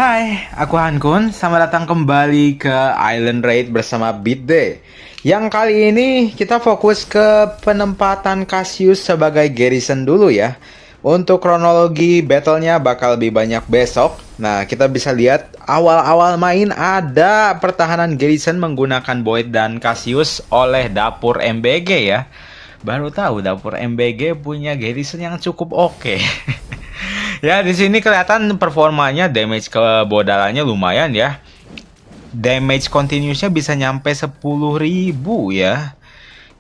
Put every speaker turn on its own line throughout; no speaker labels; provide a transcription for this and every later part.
Hai, aku Hankun. Selamat datang kembali ke Island Raid bersama Beat Day. Yang kali ini kita fokus ke penempatan Cassius sebagai garrison dulu ya. Untuk kronologi battlenya bakal lebih banyak besok. Nah, kita bisa lihat awal-awal main ada pertahanan garrison menggunakan Boyd dan Cassius oleh dapur MBG ya. Baru tahu dapur MBG punya garrison yang cukup oke. Ya, di sini kelihatan performanya damage ke bodalanya lumayan ya. Damage continuousnya bisa nyampe 10.000 ya.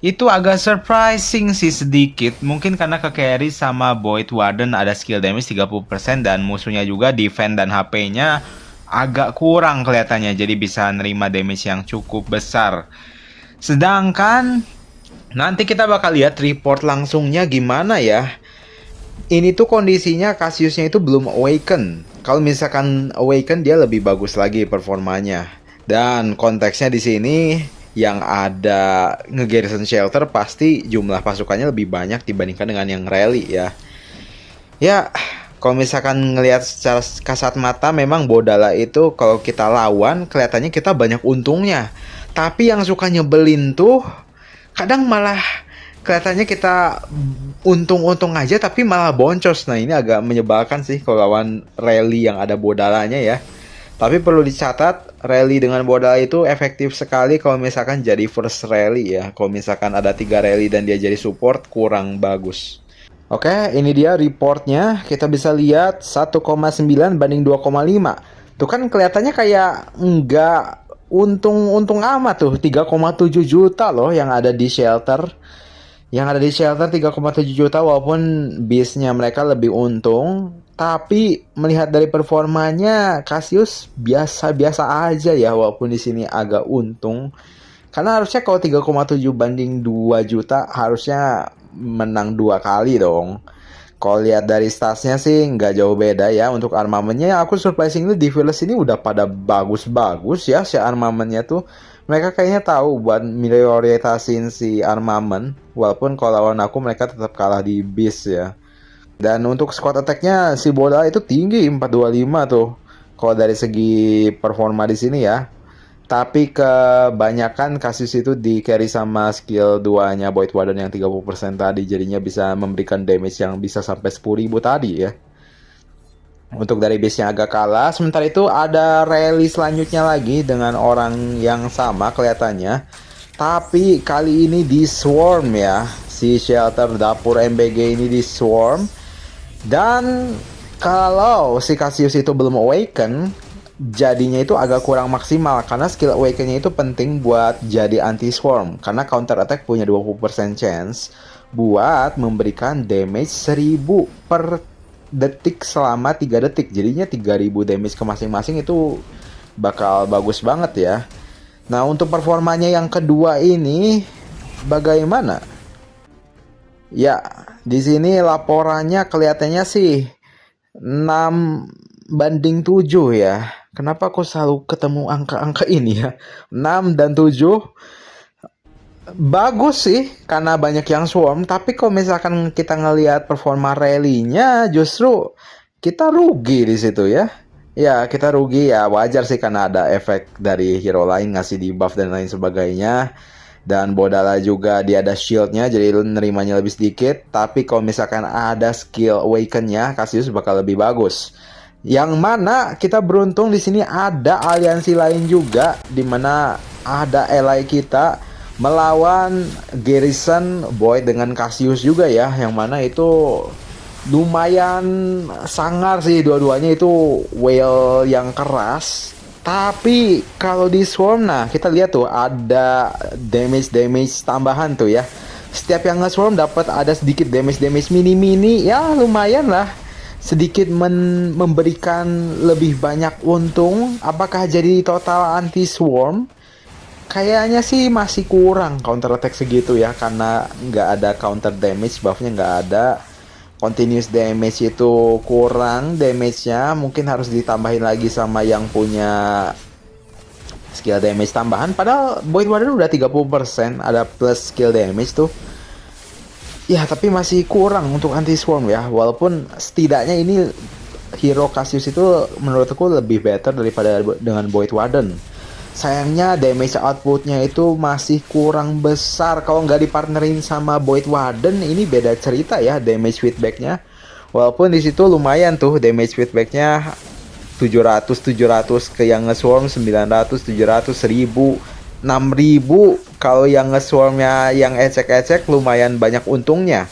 Itu agak surprising sih sedikit. Mungkin karena ke carry sama Void Warden ada skill damage 30% dan musuhnya juga defense dan HP-nya agak kurang kelihatannya. Jadi bisa nerima damage yang cukup besar. Sedangkan nanti kita bakal lihat report langsungnya gimana ya. Ini tuh kondisinya Cassiusnya itu belum awaken. Kalau misalkan awaken dia lebih bagus lagi performanya. Dan konteksnya di sini yang ada nge-garrison shelter pasti jumlah pasukannya lebih banyak dibandingkan dengan yang rally ya. Ya, kalau misalkan ngelihat secara kasat mata memang Bodala itu kalau kita lawan kelihatannya kita banyak untungnya. Tapi yang suka nyebelin tuh kadang malah kelihatannya kita untung-untung aja tapi malah boncos. Nah, ini agak menyebalkan sih kalau lawan rally yang ada bodalanya ya. Tapi perlu dicatat, rally dengan bodala itu efektif sekali kalau misalkan jadi first rally ya. Kalau misalkan ada 3 rally dan dia jadi support kurang bagus. Oke, ini dia reportnya. Kita bisa lihat 1,9 banding 2,5. Tuh kan kelihatannya kayak nggak untung-untung amat tuh. 3,7 juta loh yang ada di shelter. Yang ada di shelter 3,7 juta walaupun bisnya mereka lebih untung. Tapi melihat dari performanya Cassius biasa-biasa aja ya walaupun di sini agak untung. Karena harusnya kalau 3,7 banding 2 juta harusnya menang 2 kali dong. Kalau lihat dari statsnya sih nggak jauh beda ya untuk armamennya. Aku surprisingly di Village ini udah pada bagus-bagus ya si armamennya tuh. Mereka kayaknya tahu buat prioritasin si armamen. Walaupun kalau lawan aku mereka tetap kalah di Beast ya. Dan untuk squad attack-nya si Boda itu tinggi 425 tuh. Kalau dari segi performa di sini ya. Tapi kebanyakan kasus itu di carry sama skill 2-nya Void Warden yang 30% tadi. Jadinya bisa memberikan damage yang bisa sampai 10.000 tadi ya. Untuk dari base-nya agak kalah. Sementara itu ada rally selanjutnya lagi dengan orang yang sama kelihatannya. Tapi kali ini di swarm ya. Si shelter dapur MBG ini di swarm. Dan kalau si Cassius itu belum awaken, jadinya itu agak kurang maksimal. Karena skill awakennya itu penting buat jadi anti-swarm. Karena counter attack punya 20% chance buat memberikan damage 1000 per detik selama 3 detik. Jadinya 3000 damage ke masing-masing itu bakal bagus banget ya. Nah, untuk performanya yang kedua ini bagaimana? Ya, di sini laporannya kelihatannya sih 6 banding 7 ya. Kenapa aku selalu ketemu angka-angka ini ya? 6 dan 7 bagus sih karena banyak yang swarm, tapi kalau misalkan kita ngelihat performa rally-nya justru kita rugi di situ ya. Ya, kita rugi ya, wajar sih karena ada efek dari hero lain ngasih debuff dan lain sebagainya. Dan Bodala juga dia ada shieldnya jadi nerimanya lebih sedikit. Tapi kalau misalkan ada skill awaken-nya, Cassius bakal lebih bagus. Yang mana kita beruntung di sini ada aliansi lain juga, dimana ada ally kita melawan Garrison Void dengan Cassius juga ya, yang mana itu lumayan sangar sih dua-duanya itu whale yang keras. Tapi kalau di swarm, nah kita lihat tuh ada damage tambahan tuh ya. Setiap yang nge-swarm dapat ada sedikit damage mini-mini ya, lumayan lah. Sedikit memberikan lebih banyak untung. Apakah jadi total anti swarm? Kayaknya sih masih kurang counter attack segitu ya, karena nggak ada counter damage, buffnya nggak ada. Continuous damage itu kurang damage-nya, mungkin harus ditambahin lagi sama yang punya skill damage tambahan. Padahal Void Warden udah 30%, ada plus skill damage tuh. Ya, tapi masih kurang untuk anti swarm ya. Walaupun setidaknya ini hero Cassius itu menurutku lebih better daripada dengan Void Warden. Sayangnya damage outputnya itu masih kurang besar. Kalau nggak dipartnerin sama Void Warden, ini beda cerita ya damage feedbacknya. Walaupun di situ lumayan tuh damage feedbacknya 700 ke yang nge-swarm 900, 700, 1000, 6000. Kalau yang nge-swarmnya yang ecek-ecek lumayan banyak untungnya.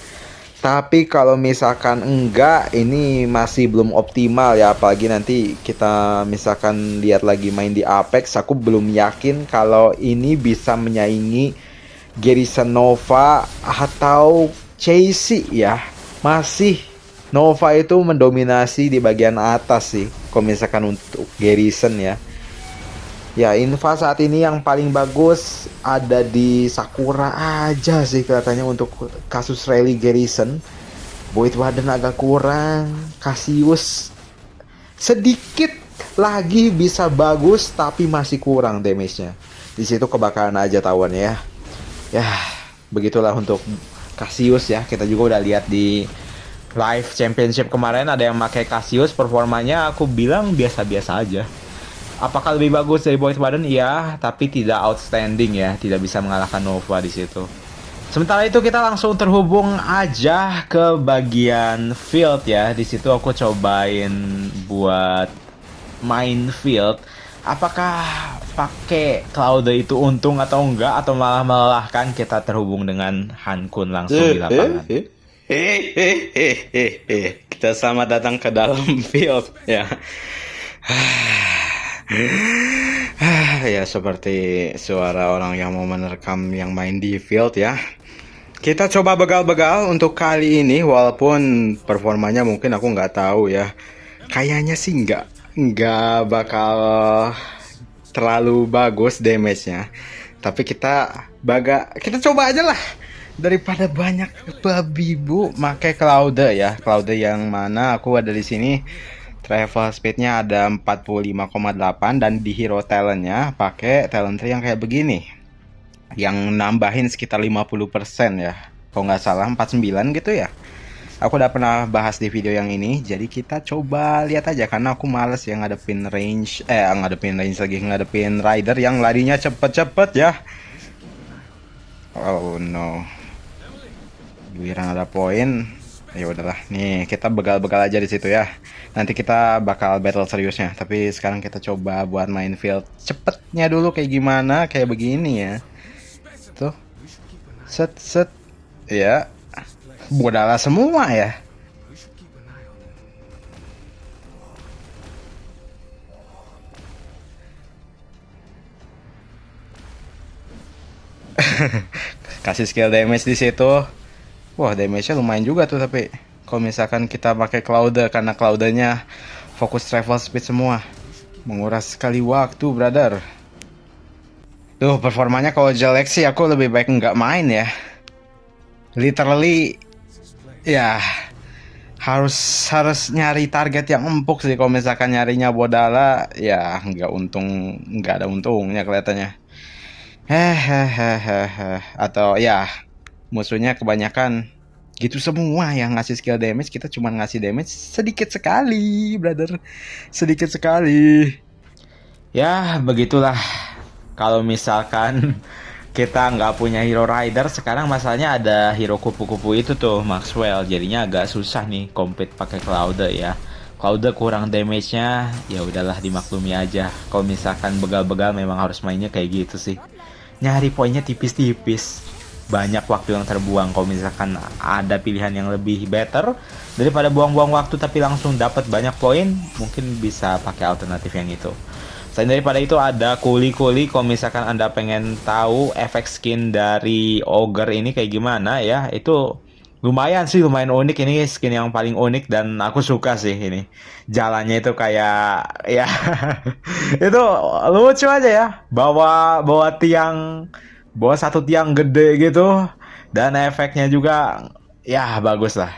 Tapi kalau misalkan enggak, ini masih belum optimal ya. Apalagi nanti kita misalkan lihat lagi main di Apex, aku belum yakin kalau ini bisa menyaingi Garrison Nova atau Chasey ya. Masih Nova itu mendominasi di bagian atas sih kalau misalkan untuk Garrison ya. Ya, Inva saat ini yang paling bagus ada di Sakura aja sih kelihatannya untuk kasus Rally Garrison. Void Warden agak kurang, Cassius sedikit lagi bisa bagus tapi masih kurang damage-nya. Di situ kebakaran aja tawan ya. Ya, begitulah untuk Cassius ya. Kita juga udah lihat di live championship kemarin ada yang pakai Cassius, performanya aku bilang biasa-biasa aja. Apakah lebih bagus dari Void Warden? Iya, tapi tidak outstanding ya, tidak bisa mengalahkan Nova di situ. Sementara itu kita langsung terhubung aja ke bagian field ya. Di situ aku cobain buat main field. Apakah pakai Cloud itu untung atau enggak, atau malah melelahkan? Kita terhubung dengan Han Kun langsung di lapangan.
Kita selamat datang ke dalam field ya. Ya, seperti suara orang yang mau menerkam yang main di field ya. Kita coba begal-begal untuk kali ini, walaupun performanya mungkin aku nggak tahu ya. Kayaknya sih nggak bakal terlalu bagus damage-nya. Tapi kita coba aja lah. Daripada banyak babi bu, pakai Cloud ya. Cloud yang mana aku ada di sini. Travel speednya ada 45,8 dan di hero talentnya pakai talent tree yang kayak begini, yang nambahin sekitar 50% ya, kalau nggak salah 49 gitu ya. Aku udah pernah bahas di video yang ini, jadi kita coba lihat aja karena aku males yang ngadepin range ngadepin rider yang larinya cepet-cepet ya. Oh no, giliran ada poin. Ya udahlah, nih kita begal-begal aja di situ ya. Nanti kita bakal battle seriusnya. Tapi sekarang kita coba buat main field cepetnya dulu kayak gimana, kayak begini ya. Tuh, set, ya, bodala semua ya. Kasih skill damage di situ. Wah, damage-nya lumayan juga tuh, tapi kalau misalkan kita pakai Cloud, karena Cloud-nya fokus travel speed semua, menguras sekali waktu, brother. Tuh, performanya kalau jelek sih aku lebih baik nggak main ya. Literally, ya harus nyari target yang empuk sih. Kalau misalkan nyarinya bodala, ya nggak ada untungnya kelihatannya. Atau ya musuhnya kebanyakan gitu semua yang ngasih skill damage, kita cuma ngasih damage sedikit sekali, brother. Sedikit sekali. Ya, begitulah. Kalau misalkan kita nggak punya hero rider, sekarang masalahnya ada hero kupu-kupu itu tuh, Maxwell. Jadinya agak susah nih compete pakai Cloud ya. Cloud kurang damage-nya, ya udahlah dimaklumi aja. Kalau misalkan begal-begal memang harus mainnya kayak gitu sih. Nyari poinnya tipis-tipis. Banyak waktu yang terbuang. Kalau misalkan ada pilihan yang lebih better daripada buang-buang waktu tapi langsung dapat banyak poin, mungkin bisa pakai alternatif yang itu. Selain daripada itu ada kuli-kuli. Kalau misalkan Anda pengen tahu efek skin dari Ogre ini kayak gimana ya, itu lumayan unik. Ini skin yang paling unik dan aku suka sih ini. Jalannya itu kayak ya itu lucu aja ya. Bawa satu tiang gede gitu, dan efeknya juga ya bagus lah.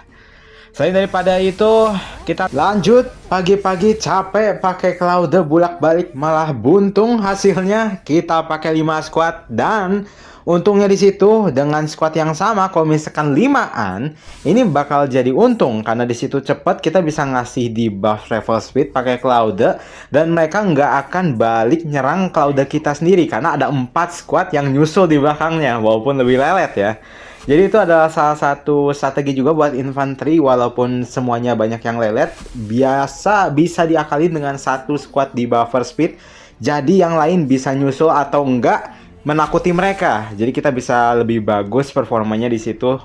Selain daripada itu, kita lanjut. Pagi-pagi capek pakai Cloud, bulak-balik malah buntung hasilnya. Kita pakai 5 squad dan
Untungnya di situ dengan squad yang sama kalau misalkan 5-an ini bakal jadi untung karena di situ cepat kita bisa ngasih debuff travel speed pakai Claude dan mereka nggak akan balik nyerang Claude kita sendiri karena ada 4 squad yang nyusul di belakangnya walaupun lebih lelet ya. Jadi itu adalah salah satu strategi juga buat infanteri walaupun semuanya banyak yang lelet biasa bisa diakalin dengan satu squad di buffer speed jadi yang lain bisa nyusul atau enggak menakuti mereka. Jadi kita bisa lebih bagus performanya di situ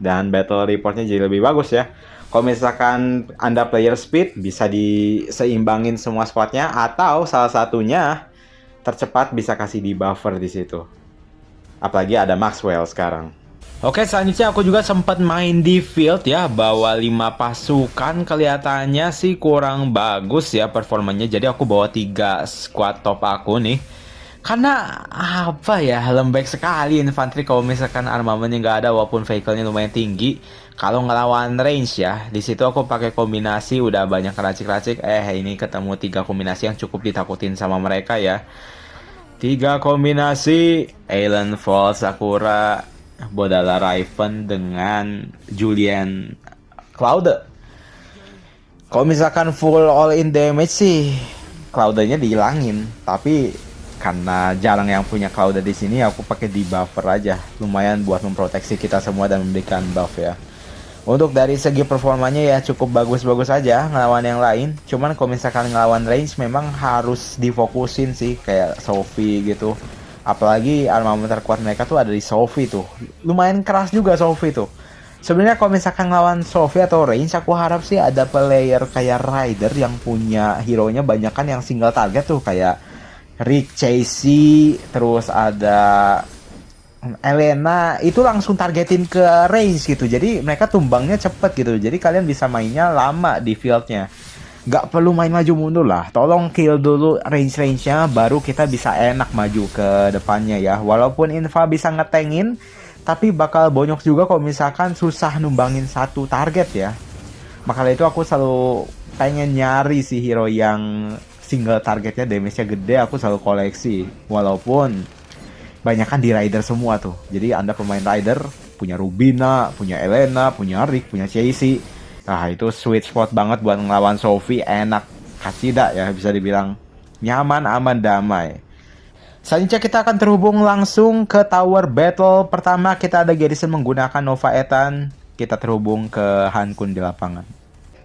dan battle reportnya jadi lebih bagus ya. Kalau misalkan Anda player speed bisa diseimbangin semua squadnya atau salah satunya tercepat bisa kasih di buffer di situ. Apalagi ada Maxwell sekarang. Oke, selanjutnya aku juga sempat main di field ya, bawa 5 pasukan, kelihatannya sih kurang bagus ya performanya. Jadi aku bawa 3 squad top aku nih. Karena apa ya, lembek sekali infanteri kalau misalkan armamennya nggak ada walaupun vehicle-nya lumayan tinggi. Kalau ngelawan range ya, di situ aku pakai kombinasi udah banyak racik-racik. Ini ketemu 3 kombinasi yang cukup ditakutin sama mereka ya. 3 kombinasi Alien Fall Sakura Bodala Raven dengan Julian Claude. Kalau misalkan full all in damage sih Claude-nya dihilangin, tapi karena jarang yang punya Claude di sini aku pakai di buffer aja. Lumayan buat memproteksi kita semua dan memberikan buff ya. Untuk dari segi performanya ya cukup bagus-bagus aja ngelawan yang lain. Cuman kalau misalkan ngelawan range memang harus difokusin sih kayak Sophie gitu. Apalagi armament terkuat mereka tuh ada di Sophie tuh. Lumayan keras juga Sophie tuh. Sebenarnya kalau misalkan ngelawan Sophie atau range aku harap sih ada player kayak Ryder yang punya hero-nya banyak kan yang single target tuh kayak Rick Chasey, terus ada Elena, itu langsung targetin ke range gitu. Jadi mereka tumbangnya cepet gitu. Jadi kalian bisa mainnya lama di fieldnya. Gak perlu main maju mundur lah. Tolong kill dulu range-range-nya, baru kita bisa enak maju ke depannya ya. Walaupun Infa bisa ngetengin, tapi bakal bonyok juga kalau misalkan susah numbangin satu target ya. Makanya itu aku selalu pengen nyari si hero yang single targetnya damage-nya gede, aku selalu koleksi. Walaupun banyak kan di Rider semua tuh. Jadi Anda pemain Rider, punya Rubina, punya Elena, punya Rick, punya Chasey. Nah itu sweet spot banget buat ngelawan Sophie, enak. Kacida ya bisa dibilang. Nyaman, aman, damai. Selanjutnya kita akan terhubung langsung ke Tower Battle. Pertama kita ada Garrison menggunakan Nova Ethan. Kita terhubung ke Hankun di lapangan.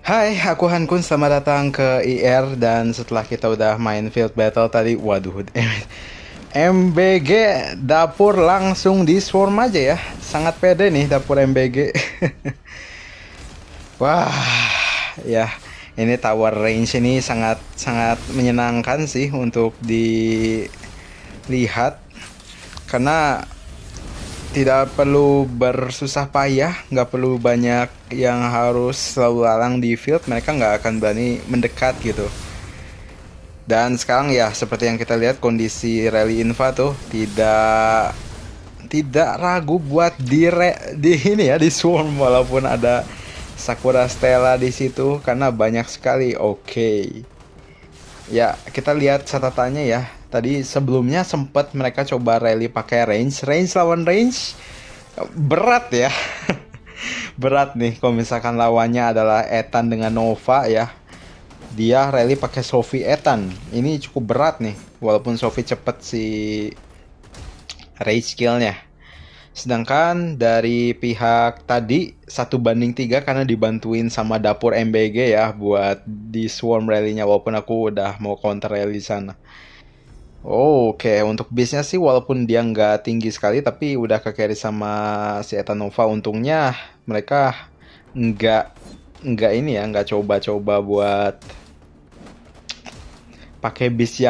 Hai, aku Hankun, selamat datang ke IR. Dan setelah kita udah main field battle tadi, waduh, MBG dapur langsung di swarm aja ya. Sangat pede nih dapur MBG. Wah, ya ini tower range ini sangat menyenangkan sih untuk dilihat. Karena tidak perlu bersusah payah, nggak perlu banyak yang harus selalu lalang di field, mereka nggak akan berani mendekat gitu. Dan sekarang ya seperti yang kita lihat kondisi rally Infa tuh tidak ragu buat di ini ya di swarm walaupun ada Sakura Stella di situ karena banyak sekali. Oke. Ya, kita lihat catatannya ya. Tadi sebelumnya sempat mereka coba rally pakai range lawan range berat ya. Berat nih kalau misalkan lawannya adalah Ethan dengan Nova ya. Dia rally pakai Sophie Ethan. Ini cukup berat nih. Walaupun Sophie cepet si rage skillnya. Sedangkan dari pihak tadi 1-3 karena dibantuin sama dapur MBG ya buat di swarm rally-nya walaupun aku udah mau counter rally sana. Oke, untuk base-nya sih walaupun dia nggak tinggi sekali tapi udah ke carry sama si Etanova. Untungnya mereka nggak ini ya, nggak coba-coba buat pakai base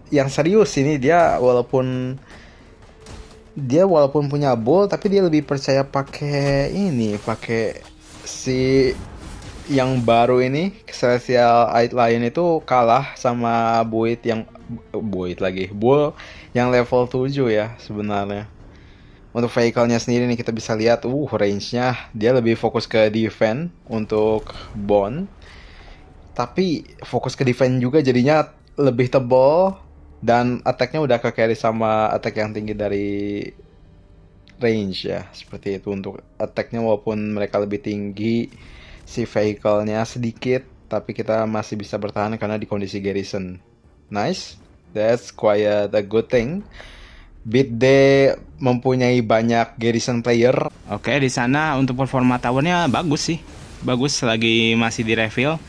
yang serius. Ini dia walaupun punya bull tapi dia lebih percaya pakai si yang baru ini Celestial Lion itu kalah sama bull yang level 7 ya sebenarnya. Untuk vehicle-nya sendiri nih kita bisa lihat range-nya dia lebih fokus ke defense untuk Bond. Tapi fokus ke defense juga jadinya lebih tebal Dan attack-nya udah ke carry sama attack yang tinggi dari range ya. Seperti itu untuk attack-nya, walaupun mereka lebih tinggi, si vehicle-nya sedikit, tapi kita masih bisa bertahan karena di kondisi garrison. Nice. That's quite a good thing. Beat Day mempunyai banyak garrison player.
Oke, di sana untuk performa towernya bagus sih. Bagus lagi masih di reveal.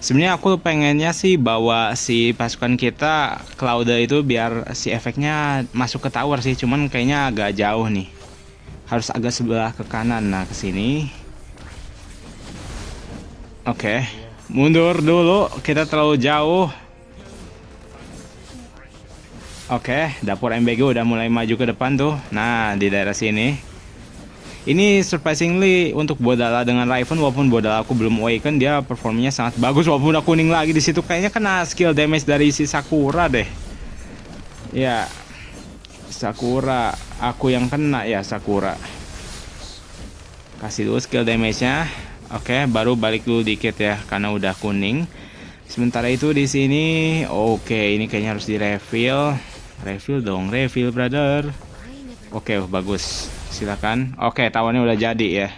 Sebenarnya aku pengennya sih bawa si pasukan kita Cloud itu biar si efeknya masuk ke tower sih, cuman kayaknya agak jauh nih. Harus agak sebelah ke kanan. Nah, ke sini. Oke. Mundur dulu, kita terlalu jauh. Oke, dapur MBG udah mulai maju ke depan tuh. Nah, di daerah sini. Ini surprisingly untuk Bodala dengan Raven, walaupun Bodala aku belum awaken, dia performanya sangat bagus walaupun udah kuning lagi di situ. Kayaknya kena skill damage dari si Sakura deh. Ya, Sakura, aku yang kena ya Sakura. Kasih dulu skill damage-nya. Oke, baru balik dulu dikit ya karena udah kuning. Sementara itu di sini, oke, ini kayaknya harus di refill. Refill dong, refill brother. Oke, bagus. Silakan. Oke, tawannya udah jadi ya.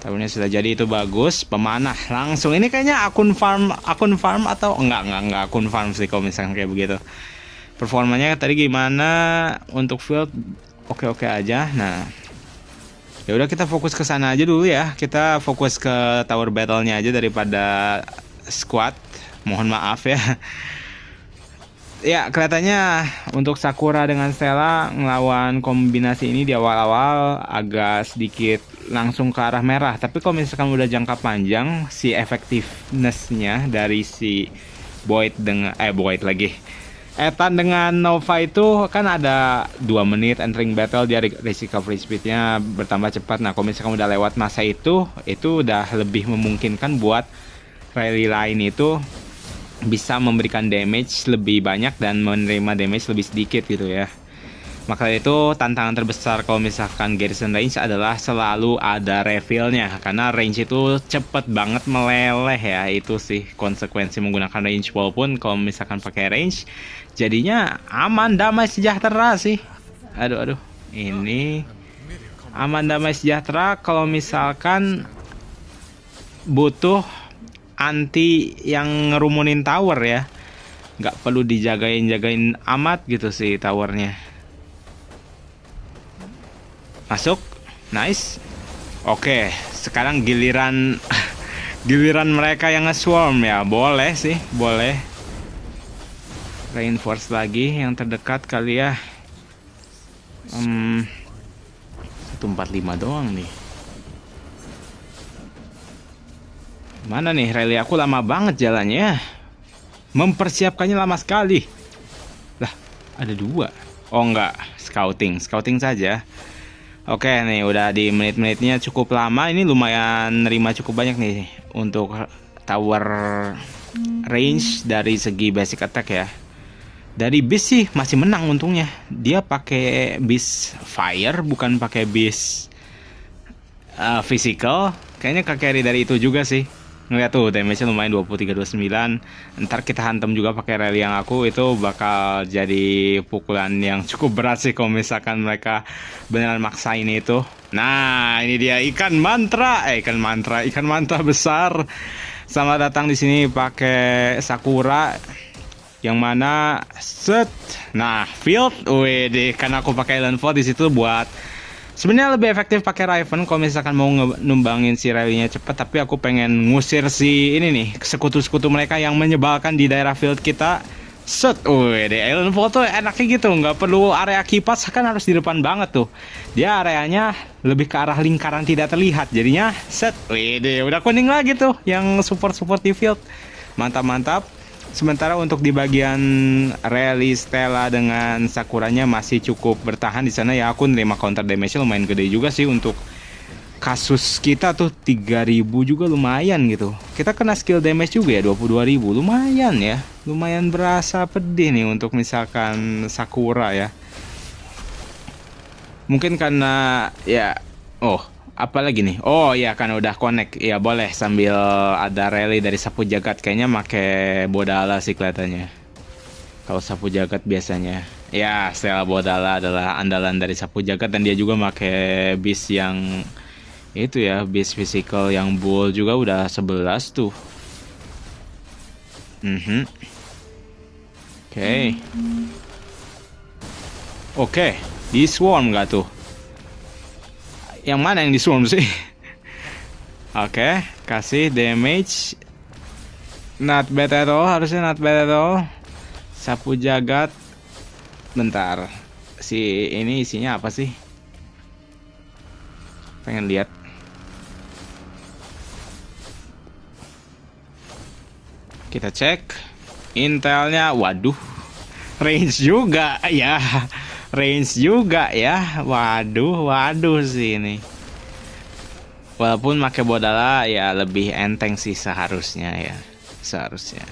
Tawannya sudah jadi, itu bagus. Pemanah langsung. Ini kayaknya akun farm atau enggak akun farm sih kalau misalkan kayak begitu. Performanya tadi gimana untuk field? Oke aja. Nah, ya udah kita fokus ke sana aja dulu ya. Kita fokus ke tower battle-nya aja daripada squad. Mohon maaf ya. Ya, kelihatannya untuk Sakura dengan Stella ngelawan kombinasi ini di awal-awal agak sedikit langsung ke arah merah. Tapi kalau misalkan udah jangka panjang, si effectiveness-nya dari si Boyd dengan Boyd lagi. Ethan dengan Nova itu kan ada 2 menit entering battle, dia recovery speed-nya bertambah cepat. Nah, kalau misalkan udah lewat masa itu udah lebih memungkinkan buat rally lain itu bisa memberikan damage lebih banyak dan menerima damage lebih sedikit gitu ya. Maka itu tantangan terbesar kalau misalkan garrison range adalah selalu ada refillnya, karena range itu cepet banget meleleh ya. Itu sih konsekuensi menggunakan range, walaupun kalau misalkan pakai range jadinya aman damai sejahtera sih. Aduh ini aman damai sejahtera kalau misalkan butuh anti yang ngerumunin tower ya, nggak perlu dijagain amat gitu sih towernya. Masuk, nice. Oke, sekarang giliran mereka yang nge-swarm ya, boleh sih, boleh. Reinforce lagi yang terdekat kali ya. 145 doang nih. Mana nih rally aku lama banget jalannya. Mempersiapkannya lama sekali. Lah, ada 2. Oh enggak, scouting saja. Oke nih, udah di menit-menitnya cukup lama. Ini lumayan nerima cukup banyak nih untuk tower range dari segi basic attack ya. Dari beast sih masih menang untungnya. Dia pakai beast fire, bukan pakai beast physical. Kayaknya ke carry dari itu juga sih. Ngeliat tuh damage-nya lumayan 23-29. Ntar kita hantam juga pakai rally yang aku, itu bakal jadi pukulan yang cukup berat sih kalau misalkan mereka beneran maksain itu. Nah, ini dia ikan mantra besar. Selamat datang di sini pakai Sakura. Yang mana set. Nah, field. Wih, karena aku pakai Island Fort di situ buat sebenarnya lebih efektif pakai Raven kalau misalkan mau numbangin si rally-nya cepat, tapi aku pengen ngusir si ini nih, sekutu-sekutu mereka yang menyebalkan di daerah field kita. Set, di Island Fort tuh enaknya gitu, nggak perlu area kipas, kan harus di depan banget tuh. Dia areanya lebih ke arah lingkaran tidak terlihat, jadinya set, udah kuning lagi tuh yang support di field. Mantap. Sementara untuk di bagian rally Stella dengan Sakuranya masih cukup bertahan di sana ya. Aku nerima counter damage lumayan gede juga sih untuk kasus kita tuh 3000 juga lumayan gitu. Kita kena skill damage juga ya 22.000, lumayan ya. Lumayan berasa pedih nih untuk misalkan Sakura ya. Mungkin karena ya apa lagi nih? Oh ya, kan udah connect. Ya boleh sambil ada rally dari Sapu Jagat, kayaknya make Bodala sih kelihatannya. Kalau sapu jagat biasanya. Ya, Stella Bodala adalah andalan dari sapu jagat dan dia juga pakai beast yang itu ya, beast physical yang bull juga udah 11 tuh. Mhm. Oke. Oke, di swarm nggak tuh? Yang mana yang di swarm sih? Oke, kasih damage. Not bad at all, harusnya not bad at all. Sapu jagat. Bentar. Si ini isinya apa sih? Pengen lihat. Kita cek. Intelnya, waduh. Range juga ya. Range juga ya. Waduh sih ini. Walaupun pakai Bodala ya lebih enteng sih seharusnya ya. Seharusnya.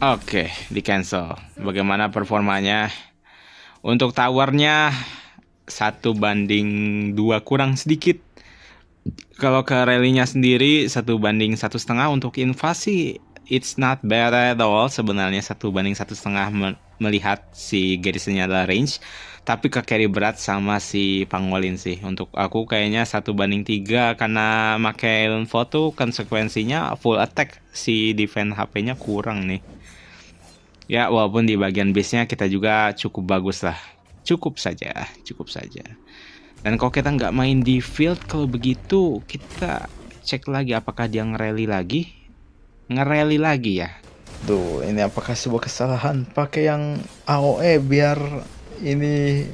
Oke, di cancel. Bagaimana performanya? Untuk towernya 1:2 kurang sedikit. Kalau ke rally-nya sendiri 1:1,5 untuk invasi, it's not bad at all sebenarnya 1:1,5 melihat si garrisonnya adalah range. Tapi ke carry berat sama si Pangolin sih. Untuk aku kayaknya 1:3 karena make Island Photo konsekuensinya full attack, si defense HP-nya kurang nih. Ya walaupun di bagian base-nya kita juga cukup bagus lah. Cukup saja. Dan kalau kita nggak main di field, kalau begitu kita cek lagi apakah dia nge-rally lagi. Nge-rally lagi ya.
Tuh, ini apakah sebuah kesalahan pakai yang AOE biar ini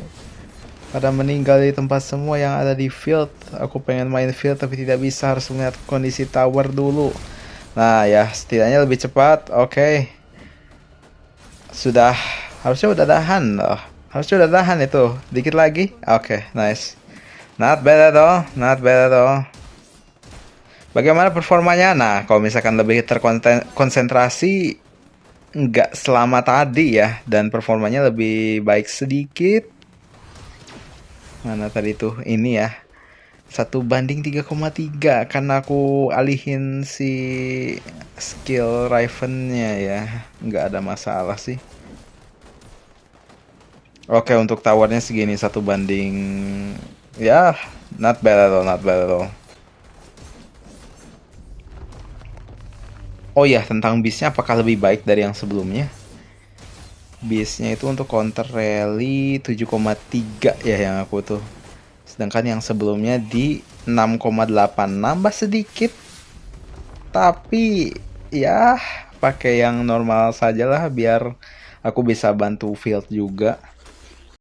pada meninggal di tempat semua yang ada di field. Aku pengen main field tapi tidak bisa, harus melihat kondisi tower dulu. Nah ya, setidaknya lebih cepat. Oke. Sudah, harusnya udah tahan loh. Harusnya udah tahan itu. Dikit lagi. Oke, nice. Not bad at all, not bad at all. Bagaimana performanya? Nah, kalau misalkan lebih terkonsentrasi, nggak selama tadi ya, dan performanya lebih baik sedikit. Mana tadi tuh? Ini ya, 1:3,3 karena aku alihin si skill Raven-nya ya, nggak ada masalah sih. Oke, untuk towernya segini 1 banding, ya, not bad at all, not bad at all. Oh ya, tentang beastnya apakah lebih baik dari yang sebelumnya? Beastnya itu untuk counter rally 7,3 ya yang aku tuh. Sedangkan yang sebelumnya di 6,8, nambah sedikit. Tapi ya pakai yang normal sajalah biar aku bisa bantu field juga.